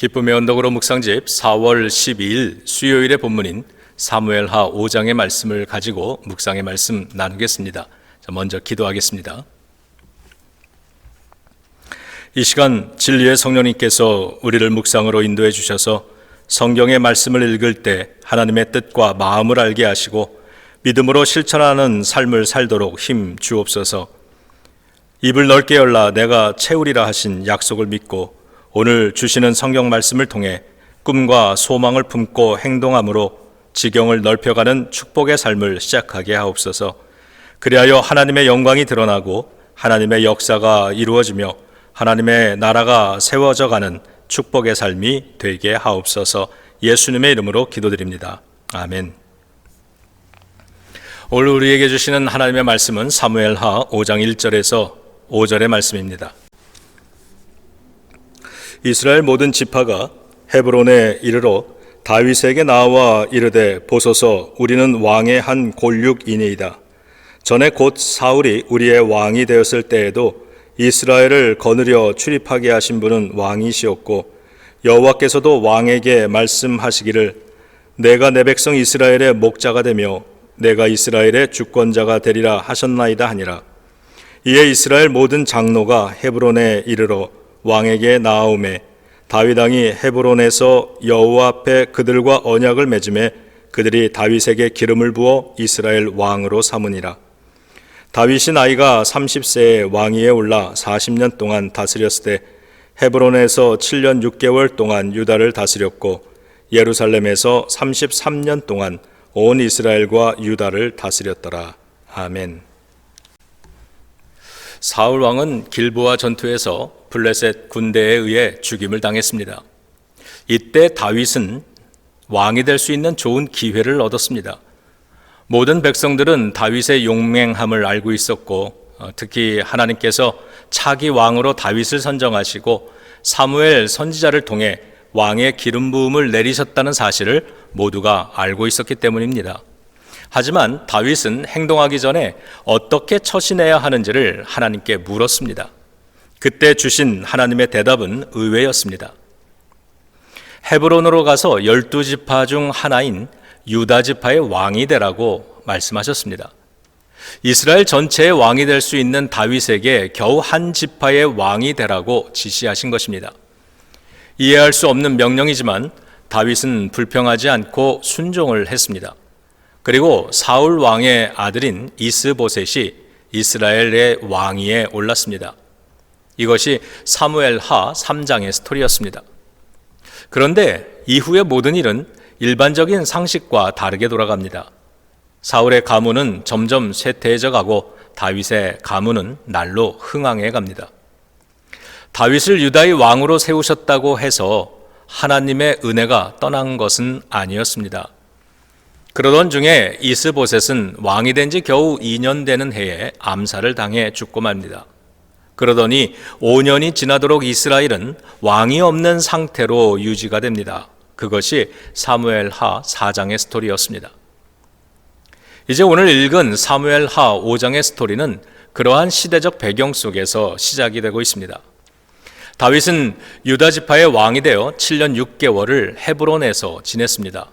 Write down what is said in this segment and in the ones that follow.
기쁨의 언덕으로 묵상집 4월 12일 수요일의 본문인 사무엘하 5장의 말씀을 가지고 묵상의 말씀 나누겠습니다. 먼저 기도하겠습니다. 이 시간 진리의 성령님께서 우리를 묵상으로 인도해 주셔서 성경의 말씀을 읽을 때 하나님의 뜻과 마음을 알게 하시고 믿음으로 실천하는 삶을 살도록 힘 주옵소서. 입을 넓게 열라 내가 채우리라 하신 약속을 믿고 오늘 주시는 성경 말씀을 통해 꿈과 소망을 품고 행동함으로 지경을 넓혀가는 축복의 삶을 시작하게 하옵소서. 그리하여 하나님의 영광이 드러나고 하나님의 역사가 이루어지며 하나님의 나라가 세워져 가는 축복의 삶이 되게 하옵소서. 예수님의 이름으로 기도드립니다. 아멘. 오늘 우리에게 주시는 하나님의 말씀은 사무엘하 5장 1절에서 5절의 말씀입니다. 이스라엘 모든 지파가 헤브론에 이르러 다윗에게 나와 이르되 보소서 우리는 왕의 한 골육이니이다. 전에 곧 사울이 우리의 왕이 되었을 때에도 이스라엘을 거느려 출입하게 하신 분은 왕이시었고 여호와께서도 왕에게 말씀하시기를 내가 내 백성 이스라엘의 목자가 되며 내가 이스라엘의 주권자가 되리라 하셨나이다 하니라. 이에 이스라엘 모든 장로가 헤브론에 이르러 왕에게 나아오매 다윗 왕이 헤브론에서 여호와 앞에 그들과 언약을 맺음에 그들이 다윗에게 기름을 부어 이스라엘 왕으로 삼으니라. 다윗이 나이가 30세에 왕위에 올라 40년 동안 다스렸을 때 헤브론에서 7년 6개월 동안 유다를 다스렸고 예루살렘에서 33년 동안 온 이스라엘과 유다를 다스렸더라. 아멘. 사울 왕은 길보아 전투에서 블레셋 군대에 의해 죽임을 당했습니다. 이때 다윗은 왕이 될 수 있는 좋은 기회를 얻었습니다. 모든 백성들은 다윗의 용맹함을 알고 있었고 특히 하나님께서 차기 왕으로 다윗을 선정하시고 사무엘 선지자를 통해 왕의 기름 부음을 내리셨다는 사실을 모두가 알고 있었기 때문입니다. 하지만 다윗은 행동하기 전에 어떻게 처신해야 하는지를 하나님께 물었습니다. 그때 주신 하나님의 대답은 의외였습니다. 헤브론으로 가서 12지파 중 하나인 유다 지파의 왕이 되라고 말씀하셨습니다. 이스라엘 전체의 왕이 될 수 있는 다윗에게 겨우 한 지파의 왕이 되라고 지시하신 것입니다. 이해할 수 없는 명령이지만 다윗은 불평하지 않고 순종을 했습니다. 그리고 사울 왕의 아들인 이스보셋이 이스라엘의 왕위에 올랐습니다. 이것이 사무엘하 3장의 스토리였습니다. 그런데 이후의 모든 일은 일반적인 상식과 다르게 돌아갑니다. 사울의 가문은 점점 쇠퇴해져 가고 다윗의 가문은 날로 흥황해 갑니다. 다윗을 유다의 왕으로 세우셨다고 해서 하나님의 은혜가 떠난 것은 아니었습니다. 그러던 중에 이스보셋은 왕이 된 지 겨우 2년 되는 해에 암살을 당해 죽고 맙니다. 그러더니 5년이 지나도록 이스라엘은 왕이 없는 상태로 유지가 됩니다. 그것이 사무엘하 4장의 스토리였습니다. 이제 오늘 읽은 사무엘하 5장의 스토리는 그러한 시대적 배경 속에서 시작이 되고 있습니다. 다윗은 유다 지파의 왕이 되어 7년 6개월을 헤브론에서 지냈습니다.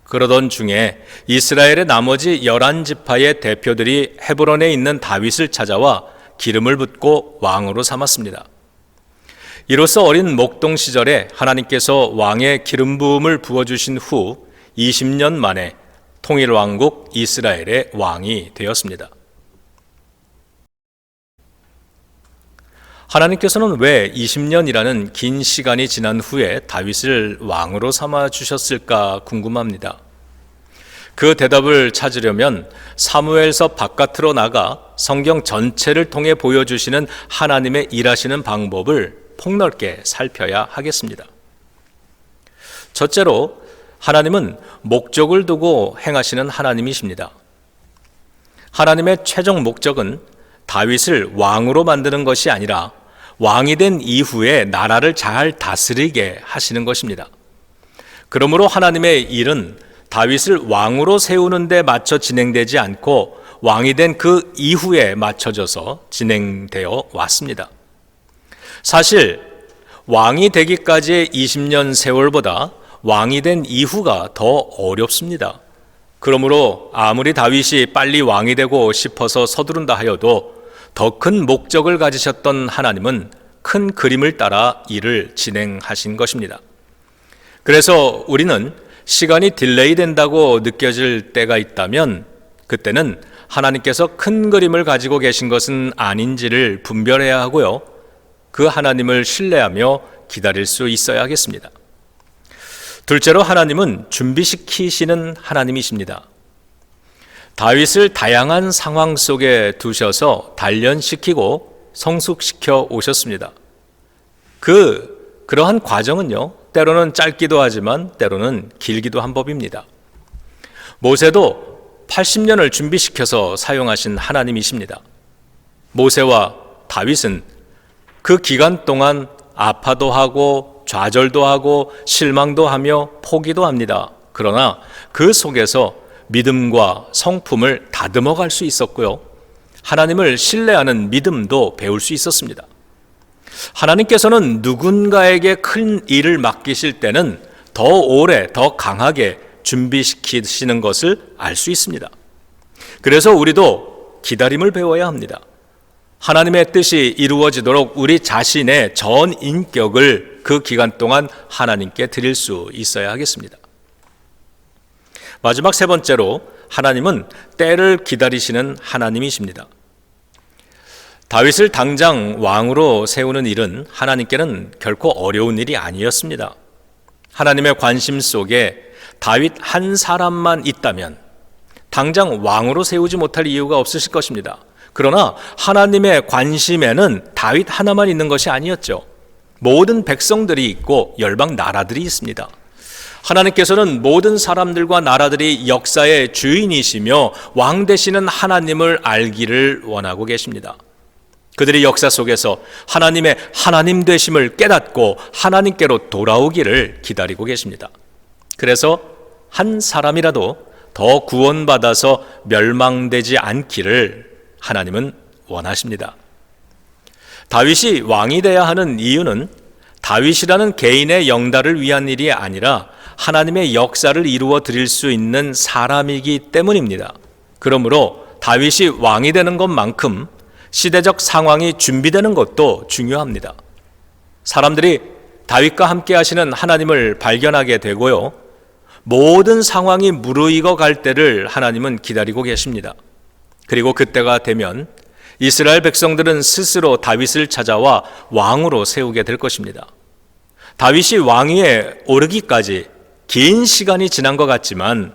그러던 중에 이스라엘의 나머지 11지파의 대표들이 헤브론에 있는 다윗을 찾아와 기름을 붓고 왕으로 삼았습니다. 이로써 어린 목동 시절에 하나님께서 왕의 기름 부음을 부어주신 후 20년 만에 통일왕국 이스라엘의 왕이 되었습니다. 하나님께서는 왜 20년이라는 긴 시간이 지난 후에 다윗을 왕으로 삼아 주셨을까 궁금합니다. 그 대답을 찾으려면 사무엘서 바깥으로 나가 성경 전체를 통해 보여주시는 하나님의 일하시는 방법을 폭넓게 살펴야 하겠습니다. 첫째로 하나님은 목적을 두고 행하시는 하나님이십니다. 하나님의 최종 목적은 다윗을 왕으로 만드는 것이 아니라 왕이 된 이후에 나라를 잘 다스리게 하시는 것입니다. 그러므로 하나님의 일은 다윗을 왕으로 세우는 데 맞춰 진행되지 않고 왕이 된 그 이후에 맞춰져서 진행되어 왔습니다. 사실 왕이 되기까지의 20년 세월보다 왕이 된 이후가 더 어렵습니다. 그러므로 아무리 다윗이 빨리 왕이 되고 싶어서 서두른다 하여도 더 큰 목적을 가지셨던 하나님은 큰 그림을 따라 일을 진행하신 것입니다. 그래서 우리는 시간이 딜레이 된다고 느껴질 때가 있다면 그때는 하나님께서 큰 그림을 가지고 계신 것은 아닌지를 분별해야 하고요. 그 하나님을 신뢰하며 기다릴 수 있어야 하겠습니다. 둘째로 하나님은 준비시키시는 하나님이십니다. 다윗을 다양한 상황 속에 두셔서 단련시키고 성숙시켜 오셨습니다. 그러한 과정은요, 때로는 짧기도 하지만 때로는 길기도 한 법입니다. 모세도 80년을 준비시켜서 사용하신 하나님이십니다. 모세와 다윗은 그 기간 동안 아파도 하고 좌절도 하고 실망도 하며 포기도 합니다. 그러나 그 속에서 믿음과 성품을 다듬어 갈 수 있었고요. 하나님을 신뢰하는 믿음도 배울 수 있었습니다. 하나님께서는 누군가에게 큰 일을 맡기실 때는 더 오래, 더 강하게 준비시키시는 것을 알 수 있습니다. 그래서 우리도 기다림을 배워야 합니다. 하나님의 뜻이 이루어지도록 우리 자신의 전 인격을 그 기간 동안 하나님께 드릴 수 있어야 하겠습니다. 마지막 세 번째로 하나님은 때를 기다리시는 하나님이십니다. 다윗을 당장 왕으로 세우는 일은 하나님께는 결코 어려운 일이 아니었습니다. 하나님의 관심 속에 다윗 한 사람만 있다면 당장 왕으로 세우지 못할 이유가 없으실 것입니다. 그러나 하나님의 관심에는 다윗 하나만 있는 것이 아니었죠. 모든 백성들이 있고 열방 나라들이 있습니다. 하나님께서는 모든 사람들과 나라들이 역사의 주인이시며 왕 되시는 하나님을 알기를 원하고 계십니다. 그들이 역사 속에서 하나님의 하나님 되심을 깨닫고 하나님께로 돌아오기를 기다리고 계십니다. 그래서 한 사람이라도 더 구원받아서 멸망되지 않기를 하나님은 원하십니다. 다윗이 왕이 되어야 하는 이유는 다윗이라는 개인의 영달을 위한 일이 아니라 하나님의 역사를 이루어 드릴 수 있는 사람이기 때문입니다. 그러므로 다윗이 왕이 되는 것만큼 시대적 상황이 준비되는 것도 중요합니다. 사람들이 다윗과 함께 하시는 하나님을 발견하게 되고요. 모든 상황이 무르익어 갈 때를 하나님은 기다리고 계십니다. 그리고 그때가 되면 이스라엘 백성들은 스스로 다윗을 찾아와 왕으로 세우게 될 것입니다. 다윗이 왕위에 오르기까지 긴 시간이 지난 것 같지만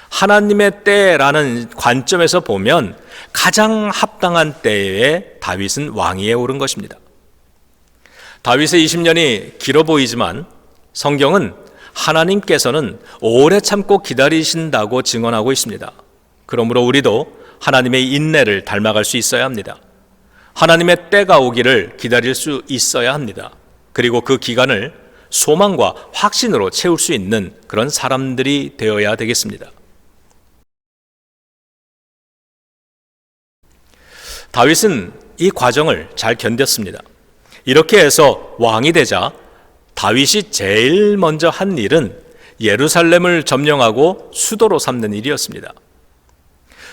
하나님의 때라는 관점에서 보면 가장 합당한 때에 다윗은 왕위에 오른 것입니다. 다윗의 20년이 길어 보이지만 성경은 하나님께서는 오래 참고 기다리신다고 증언하고 있습니다. 그러므로 우리도 하나님의 인내를 닮아갈 수 있어야 합니다. 하나님의 때가 오기를 기다릴 수 있어야 합니다. 그리고 그 기간을 소망과 확신으로 채울 수 있는 그런 사람들이 되어야 되겠습니다. 다윗은 이 과정을 잘 견뎠습니다. 이렇게 해서 왕이 되자 다윗이 제일 먼저 한 일은 예루살렘을 점령하고 수도로 삼는 일이었습니다.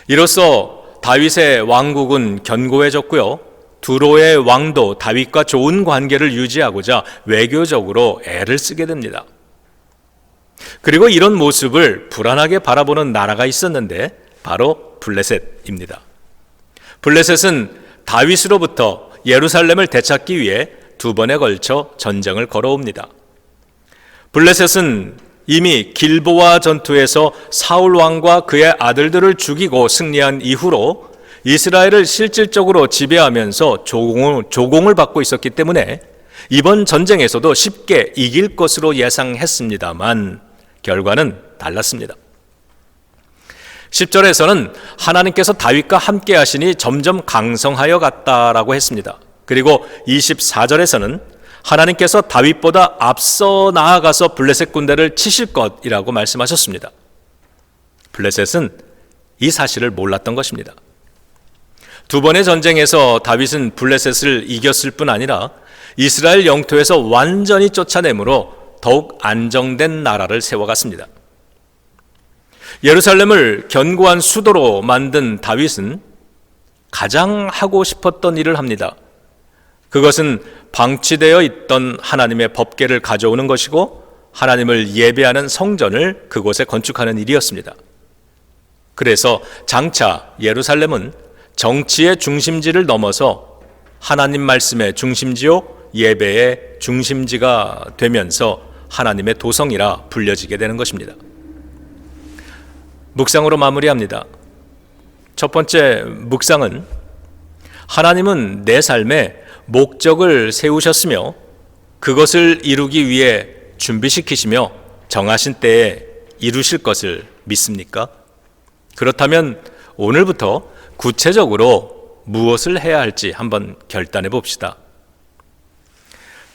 이로써 다윗의 왕국은 견고해졌고요. 두로의 왕도 다윗과 좋은 관계를 유지하고자 외교적으로 애를 쓰게 됩니다. 그리고 이런 모습을 불안하게 바라보는 나라가 있었는데 바로 블레셋입니다. 블레셋은 다윗으로부터 예루살렘을 되찾기 위해 두 번에 걸쳐 전쟁을 걸어옵니다. 블레셋은 이미 길보아 전투에서 사울 왕과 그의 아들들을 죽이고 승리한 이후로 이스라엘을 실질적으로 지배하면서 조공을 받고 있었기 때문에 이번 전쟁에서도 쉽게 이길 것으로 예상했습니다만 결과는 달랐습니다. 10절에서는 하나님께서 다윗과 함께 하시니 점점 강성하여 갔다라고 했습니다. 그리고 24절에서는 하나님께서 다윗보다 앞서 나아가서 블레셋 군대를 치실 것이라고 말씀하셨습니다. 블레셋은 이 사실을 몰랐던 것입니다. 두 번의 전쟁에서 다윗은 블레셋을 이겼을 뿐 아니라 이스라엘 영토에서 완전히 쫓아내므로 더욱 안정된 나라를 세워갔습니다. 예루살렘을 견고한 수도로 만든 다윗은 가장 하고 싶었던 일을 합니다. 그것은 방치되어 있던 하나님의 법궤를 가져오는 것이고 하나님을 예배하는 성전을 그곳에 건축하는 일이었습니다. 그래서 장차 예루살렘은 정치의 중심지를 넘어서 하나님 말씀의 중심지요 예배의 중심지가 되면서 하나님의 도성이라 불려지게 되는 것입니다. 묵상으로 마무리합니다. 첫 번째 묵상은 하나님은 내 삶에 목적을 세우셨으며 그것을 이루기 위해 준비시키시며 정하신 때에 이루실 것을 믿습니까? 그렇다면 오늘부터 구체적으로 무엇을 해야 할지 한번 결단해 봅시다.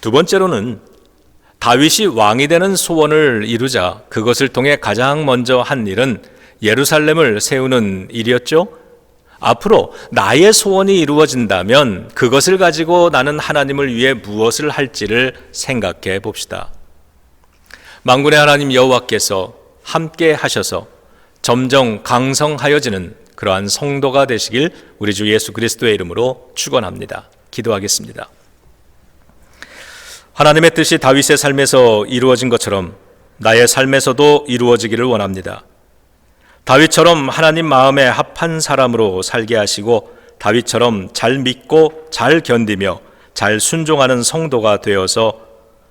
두 번째로는 다윗이 왕이 되는 소원을 이루자 그것을 통해 가장 먼저 한 일은 예루살렘을 세우는 일이었죠. 앞으로 나의 소원이 이루어진다면 그것을 가지고 나는 하나님을 위해 무엇을 할지를 생각해 봅시다. 만군의 하나님 여호와께서 함께 하셔서 점점 강성하여지는 그러한 성도가 되시길 우리 주 예수 그리스도의 이름으로 축원합니다. 기도하겠습니다. 하나님의 뜻이 다윗의 삶에서 이루어진 것처럼 나의 삶에서도 이루어지기를 원합니다. 다윗처럼 하나님 마음에 합한 사람으로 살게 하시고 다윗처럼 잘 믿고 잘 견디며 잘 순종하는 성도가 되어서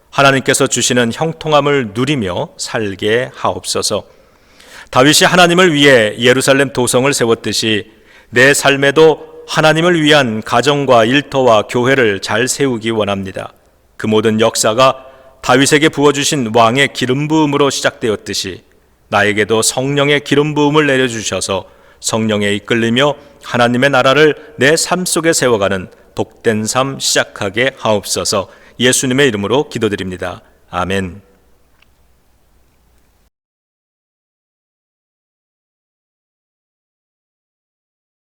하나님께서 주시는 형통함을 누리며 살게 하옵소서. 다윗이 하나님을 위해 예루살렘 도성을 세웠듯이 내 삶에도 하나님을 위한 가정과 일터와 교회를 잘 세우기 원합니다. 그 모든 역사가 다윗에게 부어주신 왕의 기름 부음으로 시작되었듯이 나에게도 성령의 기름 부음을 내려주셔서 성령에 이끌리며 하나님의 나라를 내 삶 속에 세워가는 복된 삶 시작하게 하옵소서. 예수님의 이름으로 기도드립니다. 아멘.